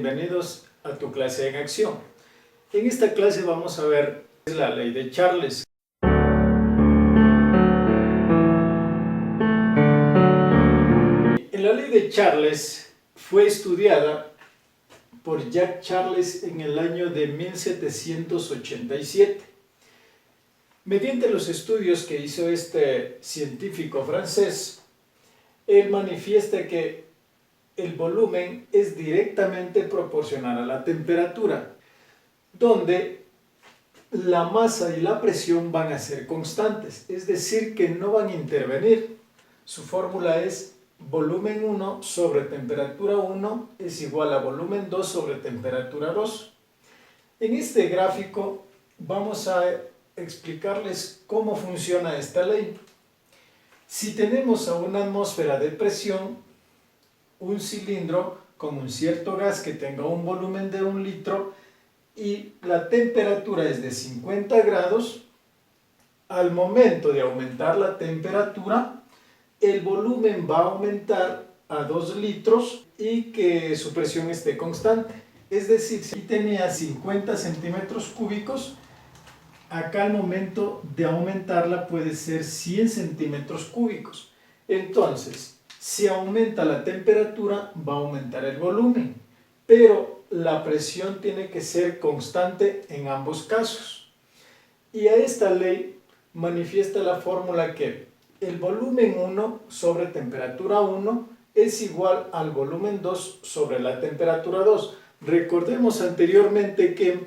bienvenidos a tu clase en acción. En esta clase vamos a ver la ley de Charles. La ley de Charles fue estudiada por Jacques Charles en el año de 1787. Mediante los estudios que hizo este científico francés, él manifiesta que el volumen es directamente proporcional a la temperatura, donde la masa y la presión van a ser constantes, es decir, que no van a intervenir. Su fórmula es volumen 1 sobre temperatura 1 es igual a volumen 2 sobre temperatura 2. En este gráfico vamos a explicarles cómo funciona esta ley. Si tenemos a una atmósfera de presión, un cilindro con un cierto gas que tenga un volumen de 1 litro y la temperatura es de 50 grados, al momento de aumentar la temperatura, el volumen va a aumentar a 2 litros y que su presión esté constante. Es decir, si tenía 50 centímetros cúbicos, acá al momento de aumentarla puede ser 100 centímetros cúbicos. Entonces, si aumenta la temperatura, va a aumentar el volumen, pero la presión tiene que ser constante en ambos casos. Y a esta ley manifiesta la fórmula que el volumen 1 sobre temperatura 1 es igual al volumen 2 sobre la temperatura 2. Recordemos anteriormente que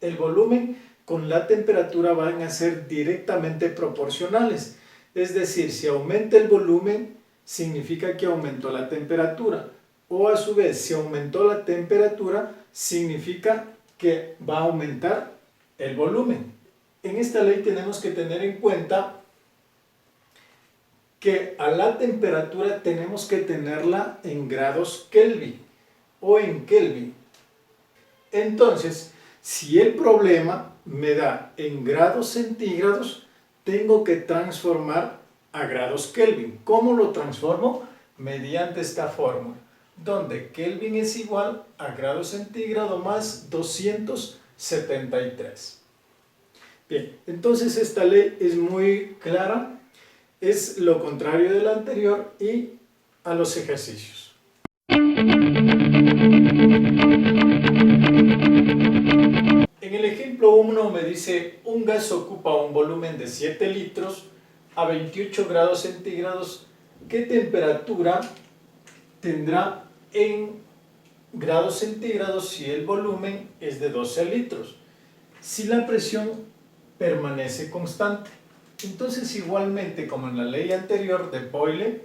el volumen con la temperatura van a ser directamente proporcionales. Es decir, si aumenta el volumen, significa que aumentó la temperatura. O a su vez, si aumentó la temperatura, significa que va a aumentar el volumen. En esta ley tenemos que tener en cuenta que a la temperatura tenemos que tenerla en grados Kelvin o en Kelvin. Entonces, si el problema me da en grados centígrados, tengo que transformar a grados Kelvin. ¿Cómo lo transformo? Mediante esta fórmula, donde Kelvin es igual a grados centígrados más 273. Bien, entonces esta ley es muy clara. Es lo contrario de la anterior y a los ejercicios. En el ejemplo 1 me dice un gas ocupa un volumen de 7 litros a 28 grados centígrados. ¿Qué temperatura tendrá en grados centígrados si el volumen es de 12 litros? Si la presión permanece constante. Entonces, igualmente como en la ley anterior de Boyle,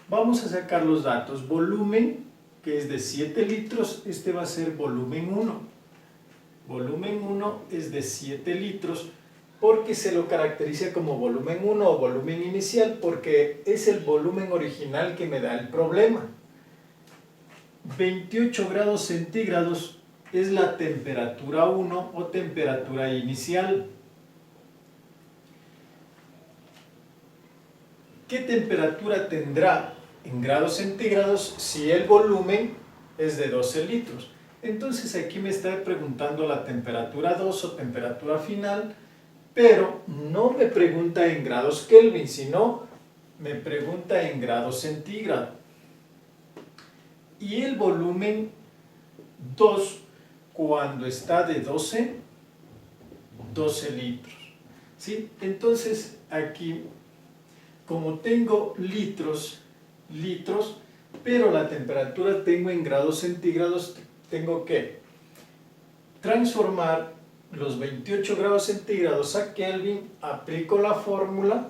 vamos a sacar los datos. Volumen, que es de 7 litros, este va a ser volumen 1. Volumen 1 es de 7 litros porque se lo caracteriza como volumen 1 o volumen inicial, porque es el volumen original que me da el problema. 28 grados centígrados es la temperatura 1 o temperatura inicial. ¿Qué temperatura tendrá en grados centígrados si el volumen es de 12 litros? Entonces aquí me está preguntando la temperatura 2 o temperatura final, pero no me pregunta en grados Kelvin, sino me pregunta en grados centígrados. Y el volumen 2, cuando está de 12 litros. ¿Sí? Entonces aquí, como tengo litros, pero la temperatura tengo en grados centígrados, tengo que transformar los 28 grados centígrados a Kelvin, aplico la fórmula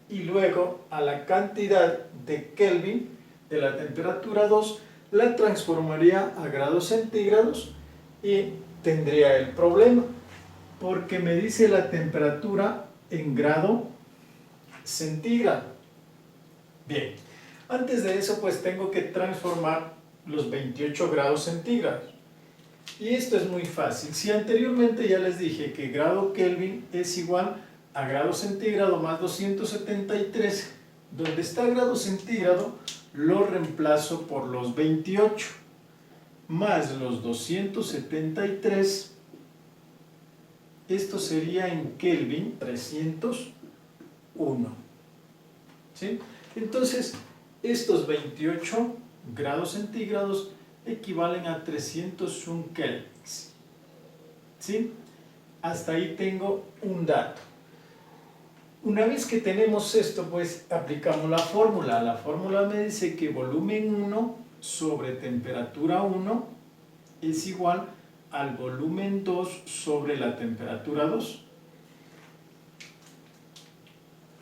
y luego a la cantidad de Kelvin de la temperatura 2 la transformaría a grados centígrados y tendría el problema, porque me dice la temperatura en grado centígrado. Bien, antes de eso pues tengo que transformar los 28 grados centígrados. Y esto es muy fácil. Si anteriormente ya les dije que grado Kelvin es igual a grado centígrado más 273, donde está grado centígrado lo reemplazo por los 28. más los 273, esto sería en Kelvin 301. ¿Sí? Entonces, estos 28 grados centígrados equivalen a 301 kelvins. ¿Sí? Hasta ahí tengo un dato. Una vez que tenemos esto, pues aplicamos la fórmula. La fórmula me dice que volumen 1 sobre temperatura 1 es igual al volumen 2 sobre la temperatura 2.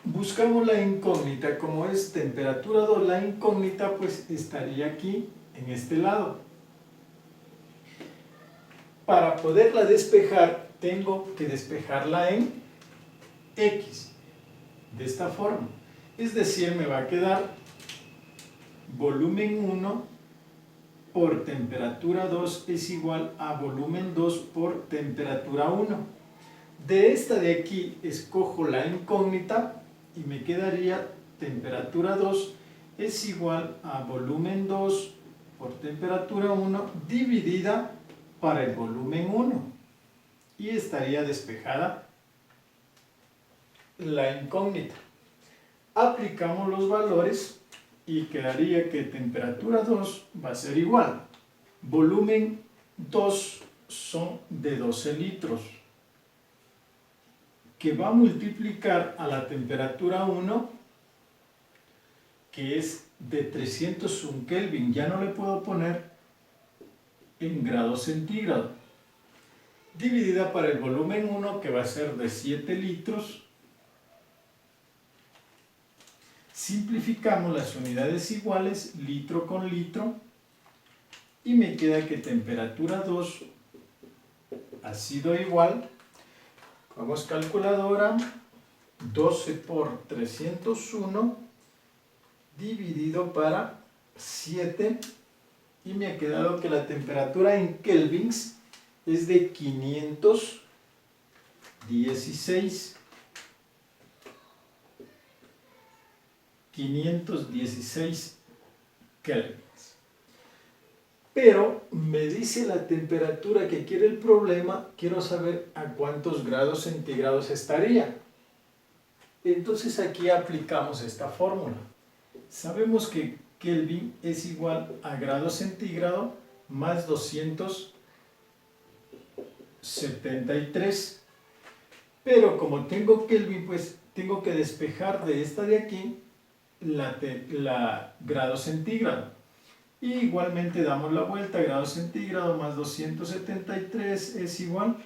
Buscamos la incógnita. Como es temperatura 2, la incógnita pues estaría aquí en este lado. Para poderla despejar, tengo que despejarla en X. De esta forma, es decir, me va a quedar volumen 1 por temperatura 2 es igual a volumen 2 por temperatura 1. De esta de aquí escojo la incógnita y me quedaría temperatura 2 es igual a volumen 2 por temperatura 1 dividida para el volumen 1 y estaría despejada la incógnita. Aplicamos los valores y quedaría que temperatura 2 va a ser igual. Volumen 2 son de 12 litros, que va a multiplicar a la temperatura 1, que es de 301 Kelvin. Ya no le puedo poner en grados centígrados. Dividida para el volumen 1, que va a ser de 7 litros. Simplificamos las unidades iguales, litro con litro, y me queda que temperatura 2 ha sido igual, vamos calculadora, 12 por 301 dividido para 7, y me ha quedado que la temperatura en kelvins es de 516 kelvins. Pero me dice la temperatura que quiere el problema, quiero saber a cuántos grados centígrados estaría. Entonces aquí aplicamos esta fórmula. Sabemos que Kelvin es igual a grado centígrado más 273. Pero como tengo Kelvin, pues tengo que despejar de esta de aquí la grado centígrado. Y igualmente damos la vuelta, grado centígrado más 273 es igual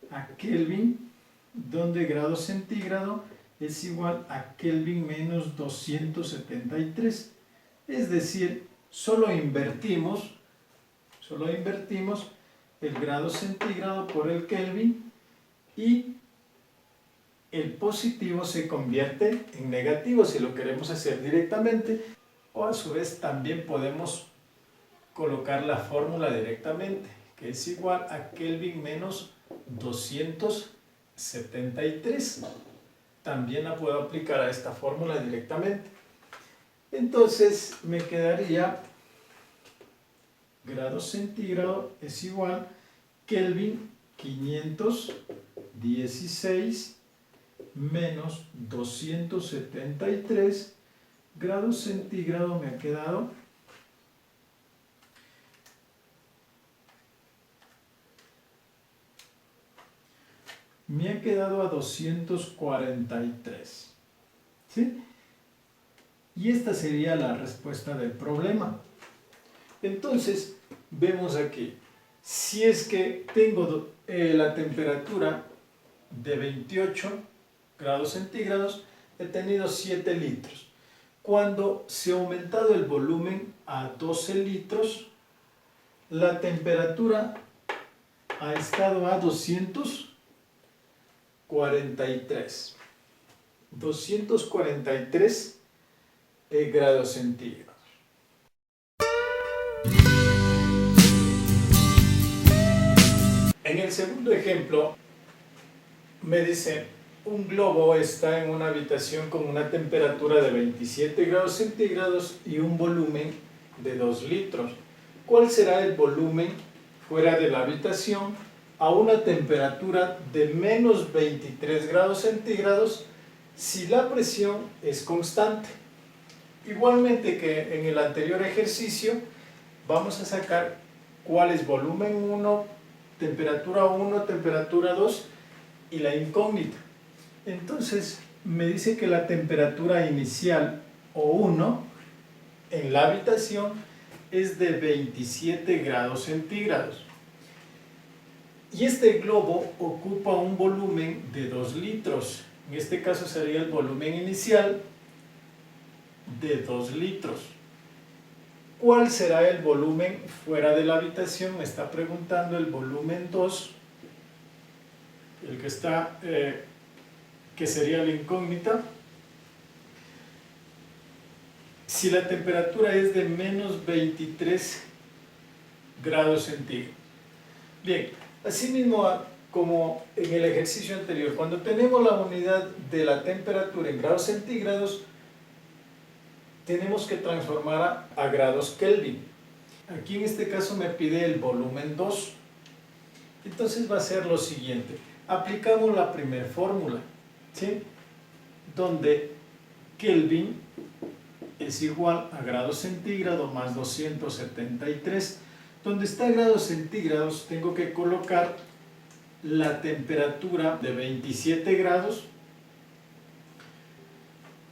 a Kelvin, donde grado centígrado es igual a Kelvin menos 273. Es decir, solo invertimos el grado centígrado por el Kelvin y el positivo se convierte en negativo si lo queremos hacer directamente, o a su vez también podemos colocar la fórmula directamente, que es igual a Kelvin menos 273. También la puedo aplicar a esta fórmula directamente. Entonces me quedaría grado centígrado es igual Kelvin 516 menos 273 grados centígrados. Me ha quedado a 243. ¿Sí? Y esta sería la respuesta del problema. Entonces, vemos aquí, si es que tengo la temperatura de 28 grados centígrados, he tenido 7 litros. Cuando se ha aumentado el volumen a 12 litros, la temperatura ha estado a 243 grados centígrados. En el segundo ejemplo, me dice, un globo está en una habitación con una temperatura de 27 grados centígrados y un volumen de 2 litros. ¿Cuál será el volumen fuera de la habitación a una temperatura de menos 23 grados centígrados si la presión es constante? Igualmente que en el anterior ejercicio, vamos a sacar cuál es volumen 1, temperatura 2 y la incógnita. Entonces, me dice que la temperatura inicial o 1 en la habitación es de 27 grados centígrados. Y este globo ocupa un volumen de 2 litros. En este caso sería el volumen inicial de 2 litros. ¿Cuál será el volumen fuera de la habitación? Me está preguntando el volumen 2, el que está, que sería la incógnita. Si la temperatura es de menos 23 grados centígrados. Bien, asimismo como en el ejercicio anterior, cuando tenemos la unidad de la temperatura en grados centígrados, tenemos que transformar a grados Kelvin. Aquí en este caso me pide el volumen 2. Entonces va a ser lo siguiente. Aplicamos la primera fórmula, ¿sí? Donde Kelvin es igual a grados centígrados más 273. Donde está grados centígrados tengo que colocar la temperatura de 27 grados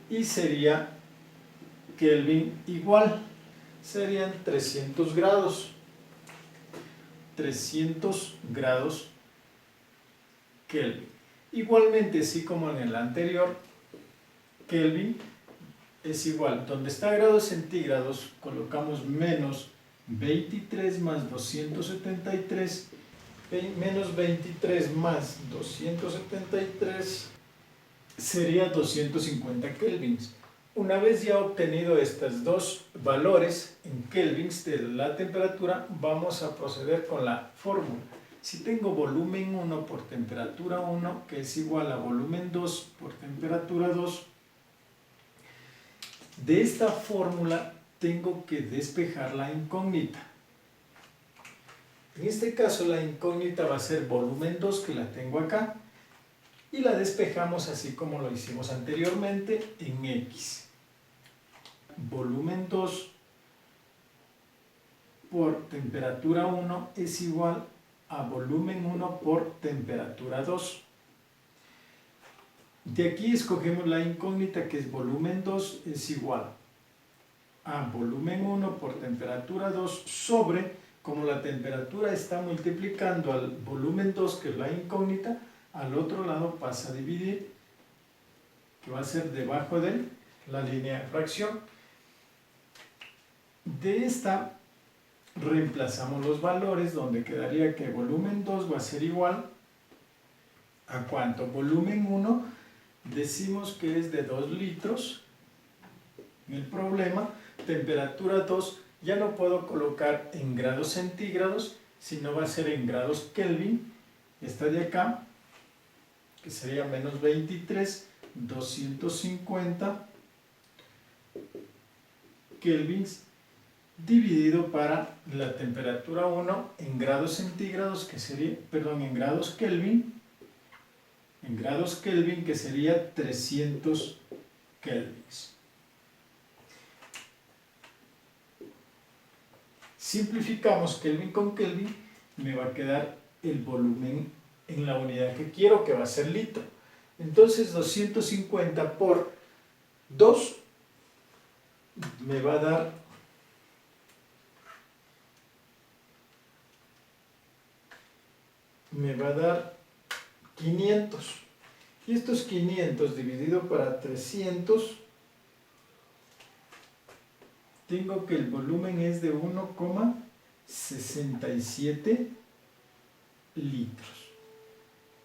y sería Kelvin igual, serían 300 grados. 300 grados Kelvin. Igualmente, así como en el anterior, Kelvin es igual, donde está grados centígrados colocamos menos 23 más 273, menos 23 más 273 sería 250 kelvins. Una vez ya obtenido estos dos valores en kelvins de la temperatura, vamos a proceder con la fórmula. Si tengo volumen 1 por temperatura 1, que es igual a volumen 2 por temperatura 2, de esta fórmula tengo que despejar la incógnita. En este caso la incógnita va a ser volumen 2, que la tengo acá, y la despejamos así como lo hicimos anteriormente en X. Volumen 2 por temperatura 1 es igual a volumen 1 por temperatura 2. De aquí escogemos la incógnita, que es volumen 2 es igual a volumen 1 por temperatura 2 sobre, como la temperatura está multiplicando al volumen 2, que es la incógnita, al otro lado pasa a dividir, que va a ser debajo de la línea de fracción. De esta reemplazamos los valores, donde quedaría que volumen 2 va a ser igual a ¿cuánto? Volumen 1 decimos que es de 2 litros en el problema. Temperatura 2 ya no puedo colocar en grados centígrados, sino va a ser en grados Kelvin. Esta de acá, que sería menos 23, 250 kelvins dividido para la temperatura 1 en grados centígrados, que sería, perdón, en grados Kelvin, que sería 300 kelvins. Simplificamos Kelvin con Kelvin, me va a quedar el volumen en la unidad que quiero, que va a ser litro. Entonces 250 por 2 me va a dar 500. Y estos 500 dividido para 300, tengo que el volumen es de 1,67 litros.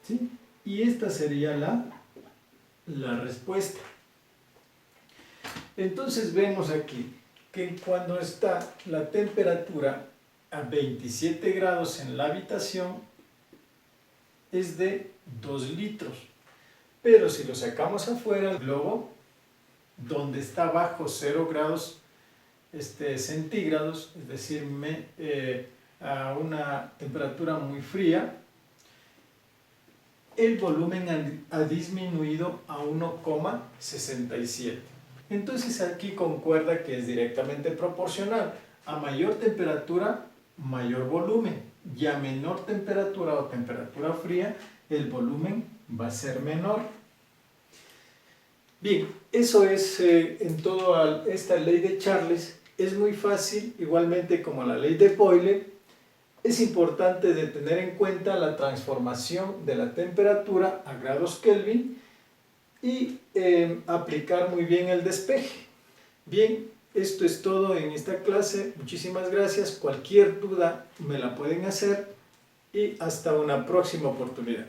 ¿Sí? Y esta sería la respuesta. Entonces vemos aquí que cuando está la temperatura a 27 grados en la habitación es de 2 litros. Pero si lo sacamos afuera, el globo, donde está bajo 0 grados centígrados, es decir, a una temperatura muy fría, el volumen ha disminuido a 1,67. Entonces aquí concuerda que es directamente proporcional. A mayor temperatura, mayor volumen. Y a menor temperatura o temperatura fría, el volumen va a ser menor. Bien, eso es en toda esta ley de Charles. Es muy fácil, igualmente como la ley de Boyle. Es importante de tener en cuenta la transformación de la temperatura a grados Kelvin y aplicar muy bien el despeje. Bien, esto es todo en esta clase. Muchísimas gracias. Cualquier duda me la pueden hacer y hasta una próxima oportunidad.